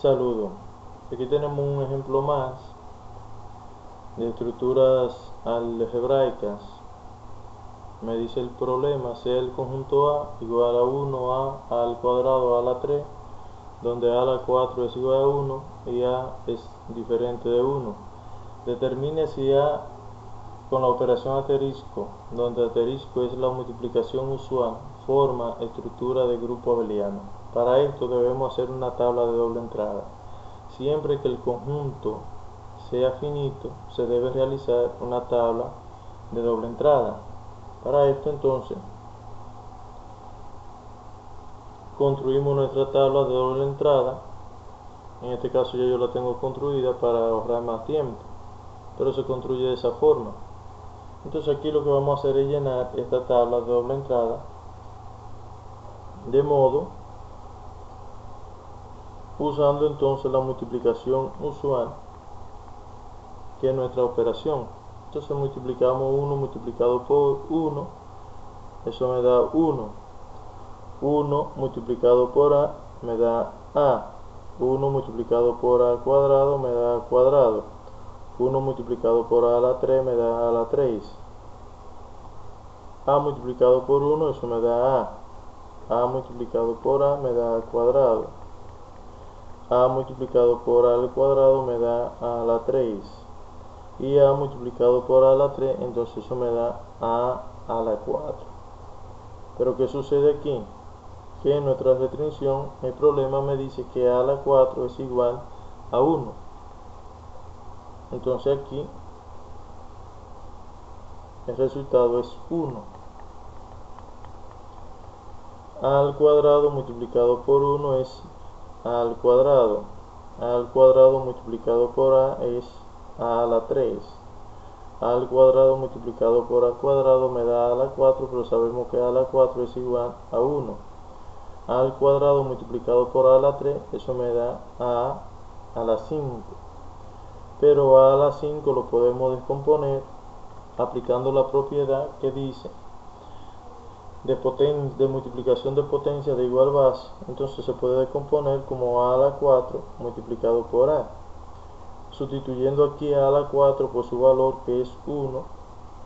Saludo. Aquí tenemos un ejemplo más de estructuras algebraicas. Me dice el problema, sea el conjunto A igual a 1A al cuadrado a la 3, donde a la 4 es igual a 1 y A es diferente de 1. Determine si A con la operación asterisco, donde asterisco es la multiplicación usual, forma estructura de grupo abeliano. Para esto debemos hacer una tabla de doble entrada. Siempre que el conjunto sea finito, se debe realizar una tabla de doble entrada. Para esto entonces, construimos nuestra tabla de doble entrada. En este caso ya yo la tengo construida para ahorrar más tiempo, pero se construye de esa forma. Entonces aquí lo que vamos a hacer es llenar esta tabla de doble entrada de modo, usando entonces la multiplicación usual, que es nuestra operación. Entonces multiplicamos 1 multiplicado por 1, eso me da 1. 1 multiplicado por A me da A. 1 multiplicado por A cuadrado me da A cuadrado. 1 multiplicado por A a la 3 me da A a la 3. A multiplicado por 1, eso me da A. A multiplicado por A me da A cuadrado. A multiplicado por A al cuadrado me da A a la 3. Y A multiplicado por A a la 3, entonces eso me da A a la 4. Pero ¿qué sucede aquí? Que en nuestra restricción el problema me dice que A a la 4 es igual a 1. Entonces aquí el resultado es 1. A al cuadrado multiplicado por 1 es A al cuadrado. A al cuadrado multiplicado por A es A a la 3. A al cuadrado multiplicado por A cuadrado me da A a la 4, pero sabemos que A a la 4 es igual a 1. A al cuadrado multiplicado por A a la 3, eso me da a la 5. Pero A a la 5 lo podemos descomponer aplicando la propiedad que dice de multiplicación de potencia de igual base. Entonces se puede descomponer como A a la 4 multiplicado por A, sustituyendo aquí A a la 4 por su valor, que es 1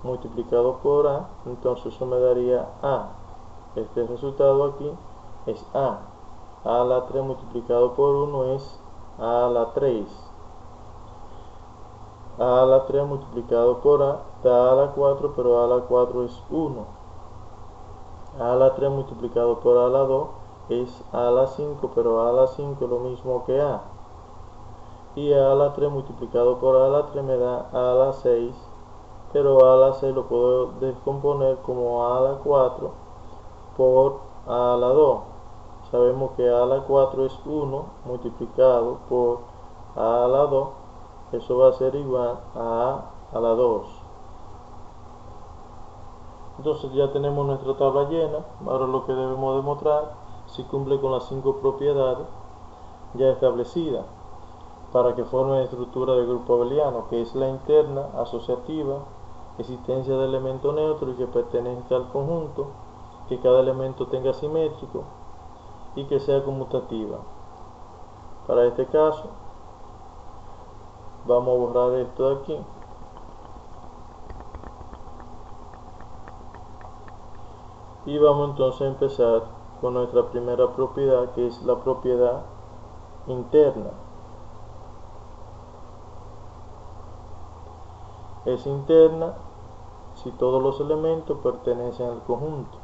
multiplicado por A. Entonces eso me daría A. Este resultado aquí es A. A a la 3 multiplicado por 1 es A a la 3. A a la 3 multiplicado por A da A a la 4, pero A a la 4 es 1. A a la 3 multiplicado por A a la 2 es A a la 5, pero A a la 5 es lo mismo que A. Y A a la 3 multiplicado por A a la 3 me da A a la 6, pero A a la 6 lo puedo descomponer como A a la 4 por A a la 2. Sabemos que A a la 4 es 1 multiplicado por A a la 2, eso va a ser igual a la 2. Entonces ya tenemos nuestra tabla llena. Ahora lo que debemos demostrar si cumple con las 5 propiedades ya establecidas para que forme estructura de grupo abeliano, que es la interna, asociativa, existencia de elemento neutro y que pertenezca al conjunto, que cada elemento tenga simétrico y que sea conmutativa. Para este caso vamos a borrar esto de aquí y vamos entonces a empezar con nuestra primera propiedad, que es la propiedad interna. Es interna si todos los elementos pertenecen al conjunto.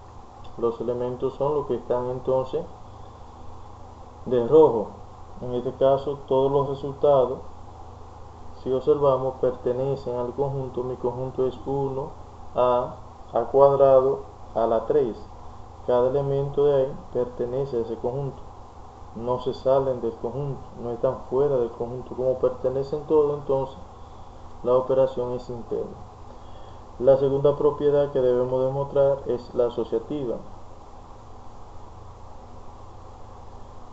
Los elementos son los que están entonces de rojo. En este caso todos los resultados, si observamos, pertenecen al conjunto. Mi conjunto es 1, A cuadrado a la 3. Cada elemento de ahí pertenece a ese conjunto. No se salen del conjunto, no están fuera del conjunto. Como pertenecen todos, entonces la operación es interna. La segunda propiedad que debemos demostrar es la asociativa.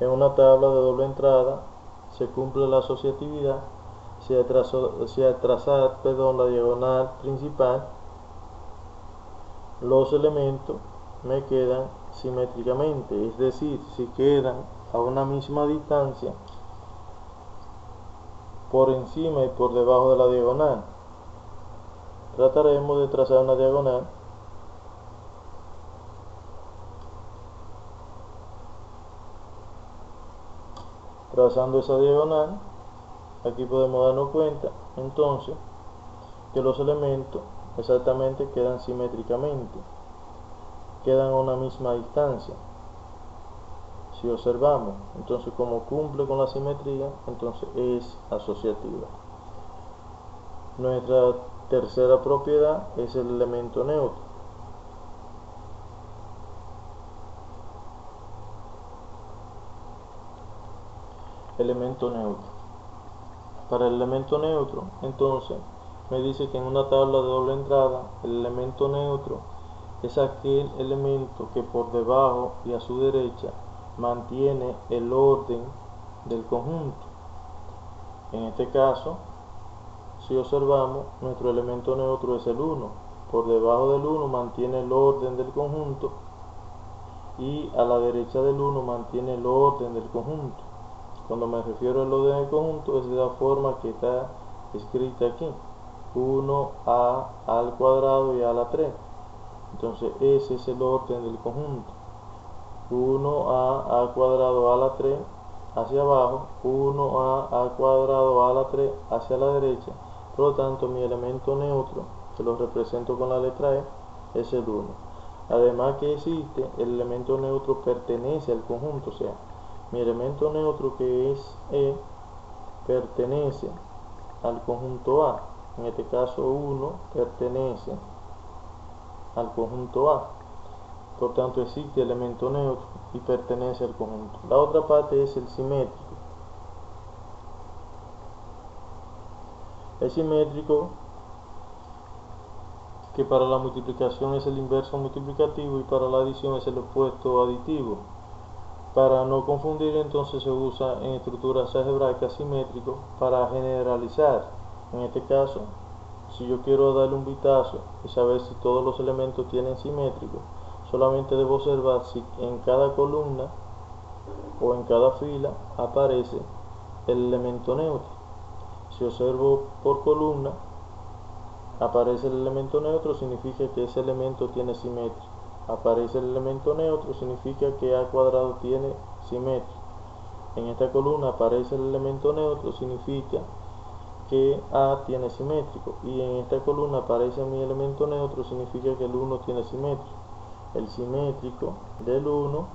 En una tabla de doble entrada se cumple la asociatividad si al trazar la diagonal principal los elementos me quedan simétricamente, es decir, si quedan a una misma distancia por encima y por debajo de la diagonal. Trataremos de trazar una diagonal. Trazando esa diagonal, aquí podemos darnos cuenta entonces que los elementos exactamente quedan simétricamente, quedan a una misma distancia. Si observamos, entonces como cumple con la simetría, entonces es asociativa. Nuestra tercera propiedad es el elemento neutro. Elemento neutro. Para el elemento neutro, entonces, me dice que en una tabla de doble entrada, el elemento neutro es aquel elemento que por debajo y a su derecha mantiene el orden del conjunto. En este caso, si observamos, nuestro elemento neutro es el 1. Por debajo del 1 mantiene el orden del conjunto y a la derecha del 1 mantiene el orden del conjunto. Cuando me refiero al orden del conjunto es de la forma que está escrita aquí. 1a al cuadrado y a la 3. Entonces ese es el orden del conjunto. 1a al cuadrado a la 3 hacia abajo, 1a al cuadrado a la 3 hacia la derecha. Por lo tanto, mi elemento neutro, que lo represento con la letra E, es el 1. Además que existe, el elemento neutro pertenece al conjunto, o sea, mi elemento neutro, que es E, pertenece al conjunto A. En este caso 1 pertenece al conjunto A. Por tanto existe elemento neutro y pertenece al conjunto. La otra parte es el simétrico. El simétrico, que para la multiplicación es el inverso multiplicativo y para la adición es el opuesto aditivo. Para no confundir, entonces se usa en estructuras algebraicas simétrico para generalizar. En este caso, si yo quiero darle un vistazo y saber si todos los elementos tienen simétrico, solamente debo observar si en cada columna o en cada fila aparece el elemento neutro. Si observo por columna, aparece el elemento neutro, significa que ese elemento tiene simetría. Aparece el elemento neutro, significa que A cuadrado tiene simetría. En esta columna aparece el elemento neutro, significa que A tiene simétrico. Y en esta columna aparece mi elemento neutro, significa que el 1 tiene simetría. El simétrico del 1,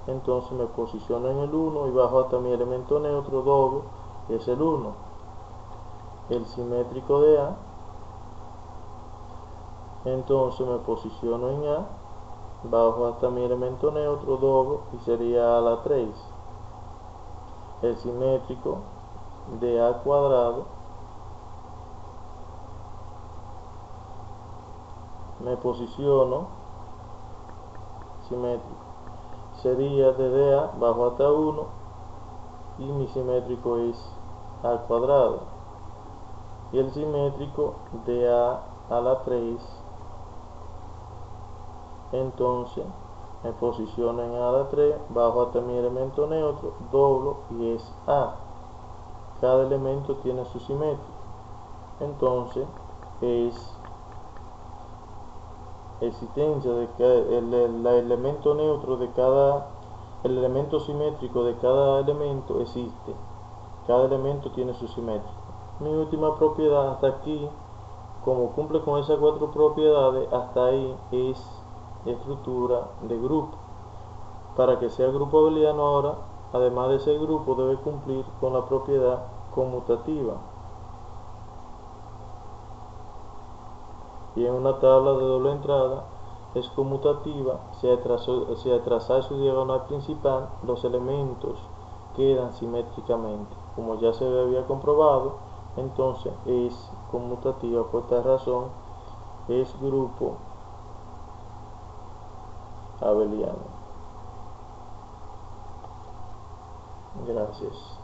entonces me posiciono en el 1 y bajo hasta mi elemento neutro doble, que es el 1. El simétrico de A, entonces me posiciono en A, bajo hasta mi elemento neutro doble y sería a la 3. El simétrico de A cuadrado, me posiciono simétrico, sería desde A bajo hasta 1 y mi simétrico es A cuadrado. Y el simétrico de A la 3, entonces me posiciono en A la 3, bajo hasta mi elemento neutro, doblo y es A. Cada elemento tiene su simétrico. Entonces es existencia de que el elemento neutro de el elemento simétrico de cada elemento existe. Cada elemento tiene su simétrico. Mi última propiedad hasta aquí, como cumple con esas 4 propiedades, hasta ahí es estructura de grupo. Para que sea grupo abeliano ahora, además de ser grupo, debe cumplir con la propiedad conmutativa. Y en una tabla de doble entrada es conmutativa si al trazar su diagonal principal los elementos quedan simétricamente. Como ya se había comprobado, entonces es conmutativa. Por esta razón es grupo abeliano. Gracias.